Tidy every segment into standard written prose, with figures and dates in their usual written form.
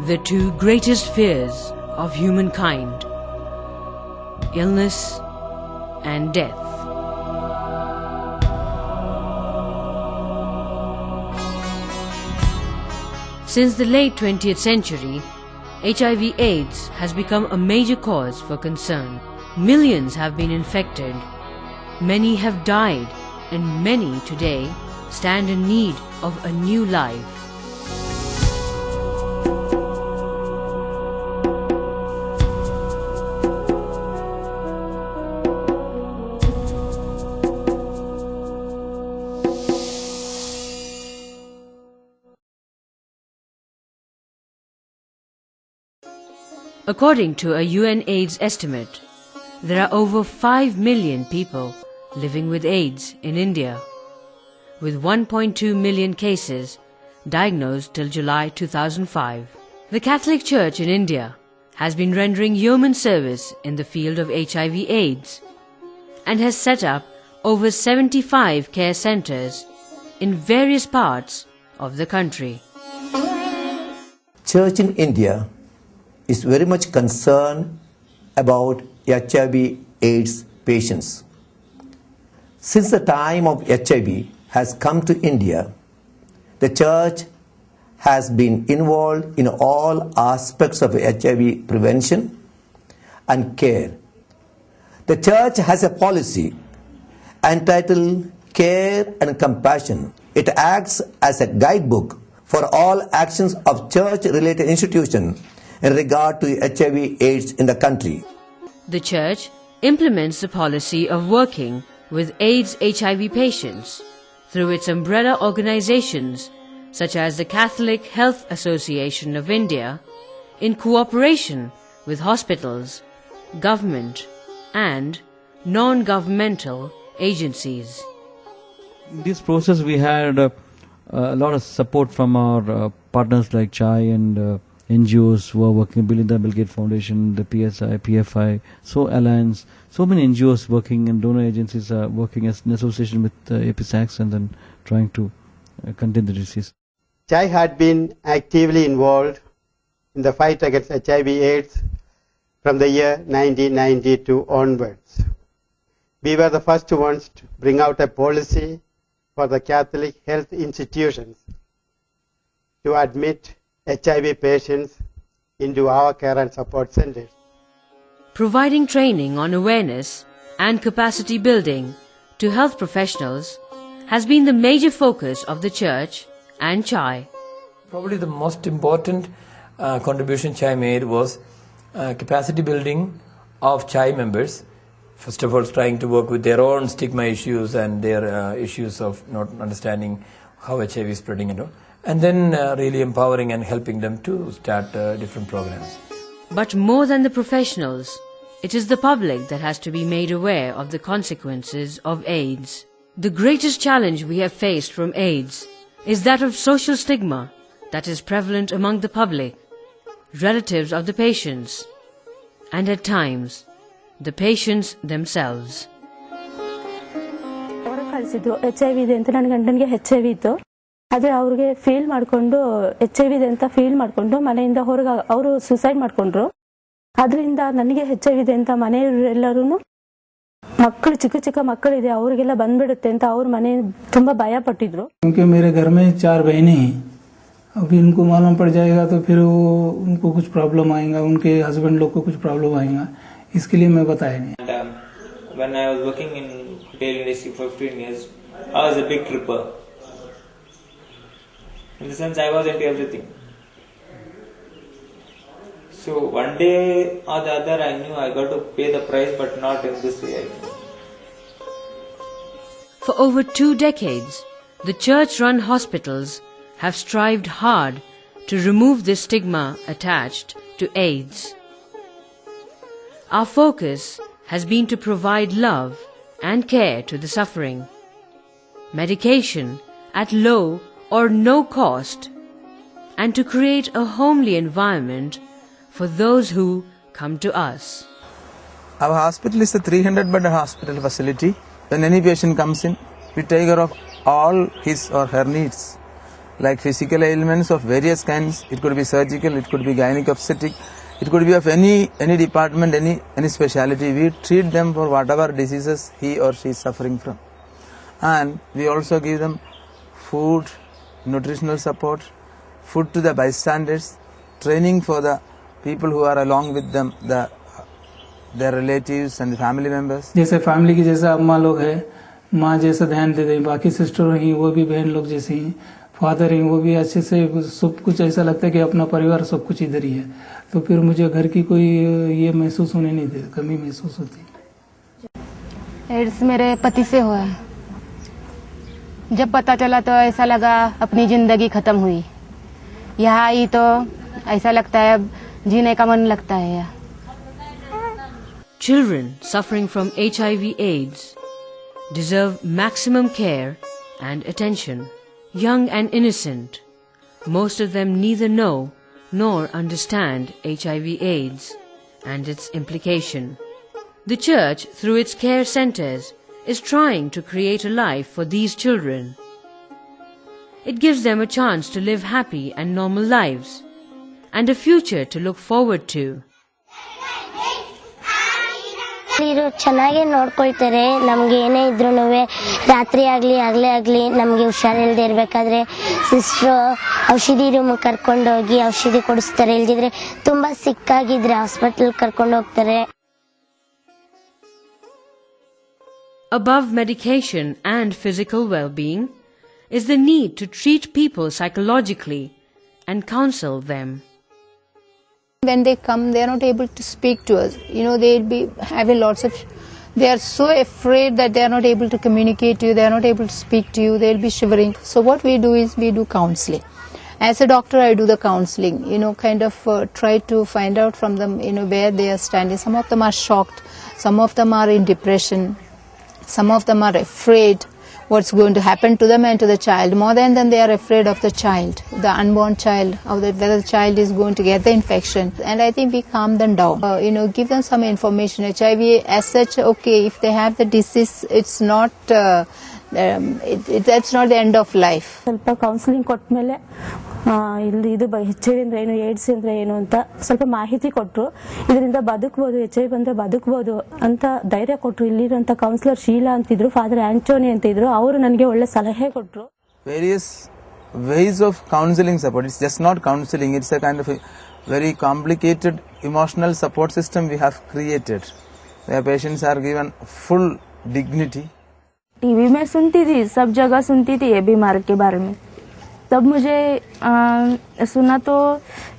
The two greatest fears of humankind: illness and death. Since the late 20th century, HIV/AIDS has become a major cause for concern. Millions have been infected, many have died, and many today stand in need of a new life. According to a UN AIDS estimate, there are over 5 million people living with AIDS in India, with 1.2 million cases diagnosed till July 2005. The Catholic Church in India has been rendering yeoman service in the field of HIV/AIDS and has set up over 75 care centers in various parts of the country. Church in India is very much concerned about HIV/AIDS patients. Since the time of HIV has come to India, the Church has been involved in all aspects of HIV prevention and care. The Church has a policy entitled Care and Compassion. It acts as a guidebook for all actions of church-related institutions in regard to HIV/AIDS in the country. The Church implements the policy of working with AIDS/HIV patients through its umbrella organizations such as the Catholic Health Association of India, in cooperation with hospitals, government and non-governmental agencies. In this process we had a lot of support from our partners like CHAI and NGOs who are working, Bill and Melinda Gates Foundation, the PSI, PFI, so Alliance, so many NGOs working and donor agencies are working as an association with APSACS and then trying to contain the disease. CHAI had been actively involved in the fight against HIV/AIDS from the year 1992 onwards. We were the first ones to bring out a policy for the Catholic health institutions to admit HIV patients into our care and support centers. Providing training on awareness and capacity building to health professionals has been the major focus of the Church and CHAI. Probably the most important contribution CHAI made was capacity building of CHAI members. First of all, trying to work with their own stigma issues and their issues of not understanding how HIV is spreading and all. And then really empowering and helping them to start different programs. But more than the professionals, it is the public that has to be made aware of the consequences of AIDS. The greatest challenge we have faced from AIDS is that of social stigma that is prevalent among the public, relatives of the patients, and at times, the patients themselves. ಆದರೆ ಅವ್ರಿಗೆ feel ಮಾಡಿಕೊಂಡು HIV ಇದೆ ಅಂತ feel ಮಾಡಿಕೊಂಡು ಮನೆಯಿಂದ ಹೊರಗೆ ಅವರು suicide ಮಾಡಿಕೊಂಡ್ರು. ಅದರಿಂದ ನನಗೆ HIV ಇದೆ ಅಂತ ಮನೆಯವರೆಲ್ಲರೂ ಮಕ್ಕಳು ಚಿಕ್ಕ ಮಕ್ಕಳಿದೆ ಅವರಿಗೆಲ್ಲ ಬಂದ್ಬಿಡುತ್ತೆ ಅಂತ ಅವ್ರ ಮನೆ ತುಂಬಾ ಭಯ ಪಟ್ಟಿದ್ರು. क्योंकि मेरे घर में 4 बहनें हैं, अभी इनको मालूम पड़ जाएगा तो फिर वो उनको कुछ प्रॉब्लम आएगा, उनके हस्बैंड लोग को कुछ प्रॉब्लम आएगा, इसके लिए मैं बताया नहीं. When I was working in hotel industry for 15 years, I was a big tripper. In the sense I was into everything. So one day or the other I knew I got to pay the price, but not in this way. For over 2 decades, the church-run hospitals have strived hard to remove this stigma attached to AIDS. Our focus has been to provide love and care to the suffering, medication at low or no cost, and to create a homely environment for those who come to us. Our hospital is a 300-bed hospital facility. When any patient comes in, we take care of all his or her needs. like physical ailments of various kinds. It could be surgical, it could be gynec obstetric, it could be of any department, any specialty. We treat them for whatever diseases he or she is suffering from. And we also give them food, nutritional support, food to the bystanders, training for the people who are along with them, their relatives and family members. जैसे family की जैसा अम्मा लोग है, माँ जैसा ध्यान दे दें, बाकी सिस्टर हैं वो भी बहन लोग जैसे हैं, फादर हैं वो भी अच्छे से, सब कुछ ऐसा लगता है कि अपना परिवार सब कुछ इधर ही है. तो फिर मुझे घर की कोई ये महसूस होने नहीं देती, कमी महसूस होती. एड्स मेरे पति से हुआ है. जब पता चला तो ऐसा लगा अपनी जिंदगी खत्म हुई. यहाँ आई तो ऐसा लगता है जीने का मन लगता है. Children suffering from HIV/AIDS deserve maximum care and attention. Young and innocent, most of them neither know nor understand HIV/AIDS and its implication. The Church, through its care centers, is trying to create a life for these children. It gives them a chance to live happy and normal lives and a future to look forward to. ಚೆನ್ನಾಗಿ ನೋಡ್ಕೊಳ್ತಾರೆ. ನಮ್ಗೆ ಏನೇ ಇದ್ರೂನುವೆ ರಾತ್ರಿ ಆಗ್ಲಿ ಹಗಲೇ ಆಗ್ಲಿ ನಮ್ಗೆ ಹುಷಾರಿಲ್ಲದೆ ಇರಬೇಕಾದ್ರೆ sister ಔಷಧಿ ರೂಮ್ ಕರ್ಕೊಂಡು ಹೋಗಿ ಔಷಧಿ ಕೊಡಿಸ್ತಾರೆ. ಇಲ್ದಿದ್ರೆ ತುಂಬಾ ಸಿಕ್ಕಾಗಿದ್ರೆ ಹಾಸ್ಪಿಟಲ್ ಕರ್ಕೊಂಡು ಹೋಗ್ತಾರೆ. Above medication and physical well-being is the need to treat people psychologically and counsel them. When they come, they are not able to speak to us. They'll be having they are so afraid that they are not able to communicate to you, they are not able to speak to you, they'll be shivering. So what we do is we do counseling. As a doctor, I do the counseling, try to find out from them, where they are standing. Some of them are shocked, some of them are in depression, some of them are afraid what's going to happen to them and to the child. More than they are afraid of the child, the unborn child, whether the child is going to get the infection. And I think we calm them down, give them some information. HIV as such, okay, if they have the disease, it's not, that's not the end of life. ಸ್ವಲ್ಪ counselling ಕೊಟ್ಮೇಲೆ ಇದು HIV ಅಂದ್ರೆ ಏನು, AIDS ಅಂದ್ರೆ ಏನು ಅಂತ ಸ್ವಲ್ಪ ಮಾಹಿತಿ ಕೊಟ್ಟರು. ಇದರಿಂದ ಬದುಕಬಹುದು, HIV ಬಂದ್ರೆ ಬದುಕಬಹುದು ಅಂತ ಧೈರ್ಯ ಕೊಟ್ಟರು. ಇಲ್ಲಿರುವಂತ ಕೌನ್ಸಿಲರ್ ಶೀಲಾ ಅಂತಿದ್ರು, ಫಾದರ್ ಆಂಟೋನಿ ಅಂತಿದ್ರು, ಅವರು ನನಗೆ ಒಳ್ಳೆ ಸಲಹೆ ಕೊಟ್ಟರು. Various ways of counseling support. It's just not counseling, it's a kind of a very complicated emotional support system we have created, where patients are given full dignity. TV में सुनती थी, सब जगह सुनती थी ये बीमारी के बारे में. तब मुझे सुना तो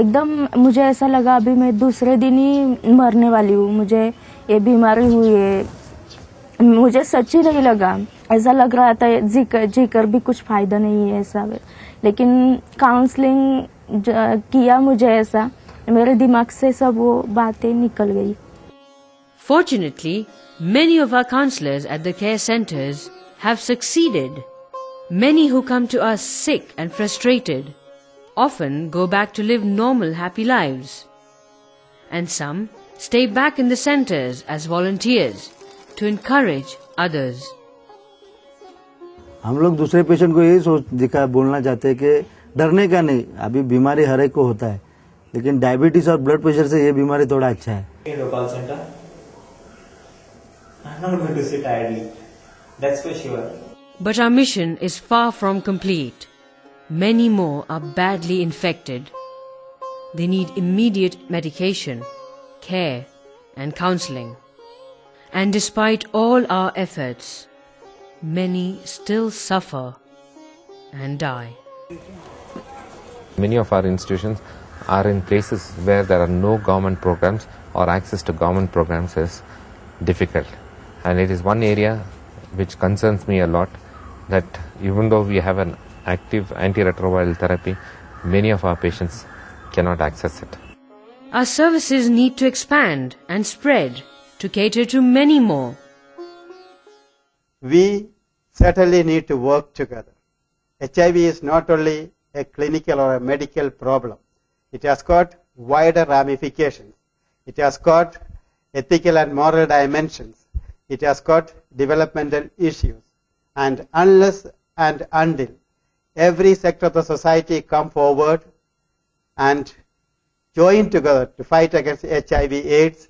एकदम मुझे ऐसा लगा अभी मैं दूसरे दिन ही मरने वाली हूँ, मुझे ये बीमारी हुई है. मुझे सच ही नहीं लगा, ऐसा लग रहा था जीकर भी कुछ फायदा नहीं है ऐसा. लेकिन काउंसलिंग किया मुझे ऐसा, मेरे दिमाग से सब वो बातें निकल गई. Fortunately, many of our counselors at the care centers have succeeded. Many who come to us sick and frustrated often go back to live normal, happy lives. And some stay back in the centers as volunteers to encourage others. हम लोग दूसरे patient को यही बोलना चाहते हैं कि डरने का नहीं. अभी बीमारी हर एक को होता है, लेकिन डायबिटीज और ब्लड प्रेशर से ये बीमारी थोड़ा अच्छा है. I'm not going to sit idly, that's for sure. But our mission is far from complete. Many more are badly infected. They need immediate medication, care, and counseling. And despite all our efforts, many still suffer and die. Many of our institutions are in places where there are no government programs or access to government programs is difficult. And it is one area which concerns me a lot, that even though we have an active antiretroviral therapy, many of our patients cannot access it. Our services need to expand and spread to cater to many more. We certainly need to work together. HIV is not only a clinical or a medical problem. It has got wider ramifications. It has got ethical and moral dimensions. It has got developmental issues. And unless and until every sector of the society come forward and join together to fight against HIV/AIDS,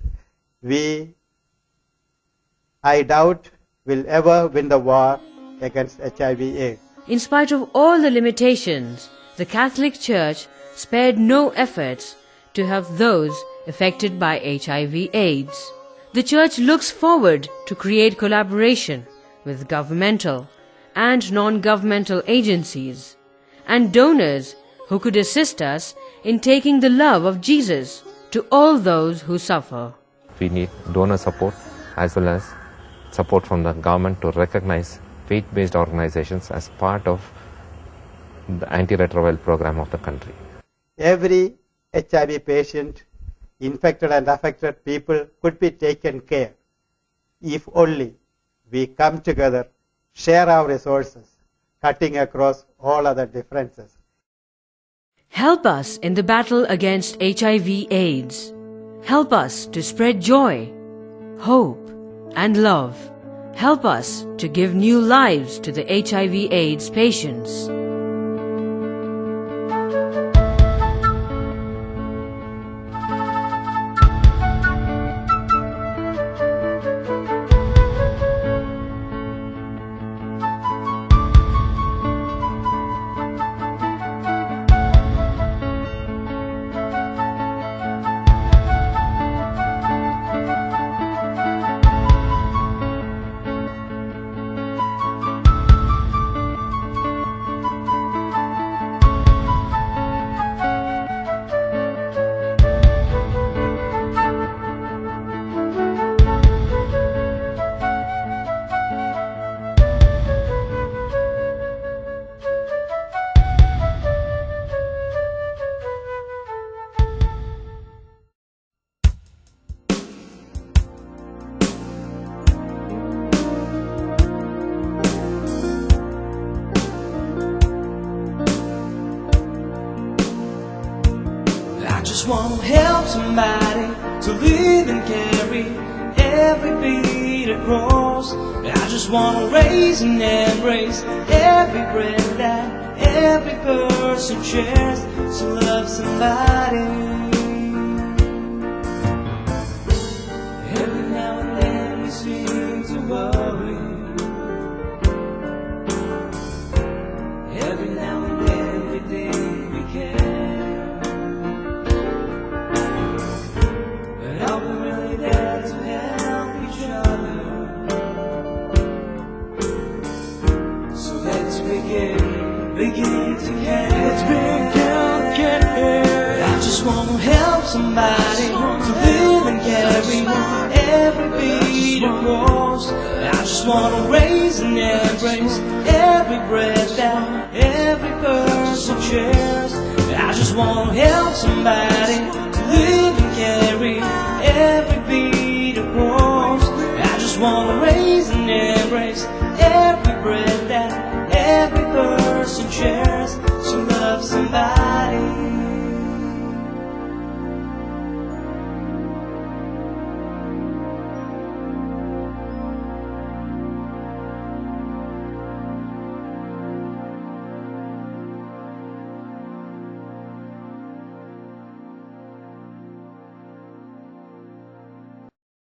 I doubt, will ever win the war against HIV/AIDS. In spite of all the limitations, the Catholic Church spared no efforts to help those affected by HIV/AIDS. The Church looks forward to create collaboration with governmental and non-governmental agencies and donors who could assist us in taking the love of Jesus to all those who suffer. We need donor support as well as support from the government to recognize faith-based organizations as part of the antiretroviral program of the country. Every HIV patient, infected and affected people could be taken care if only we come together, share our resources, cutting across all other differences. Help us in the battle against HIV/AIDS. Help us to spread joy, hope, and love. Help us to give new lives to the HIV/AIDS patients. I just want to help somebody to live and carry every beat across. I just want to raise and embrace every breath that every person shares. To love somebody. Every now and then we seem to worry. Every now and then we think we care. But are we really there to help each other? So let's begin to care. Let's begin to care. I just want to help somebody to live and carry every beat across. I just want to raise and embrace every breath that every person shares. I just want to help somebody to live and carry every beat across. I just want to raise and embrace every breath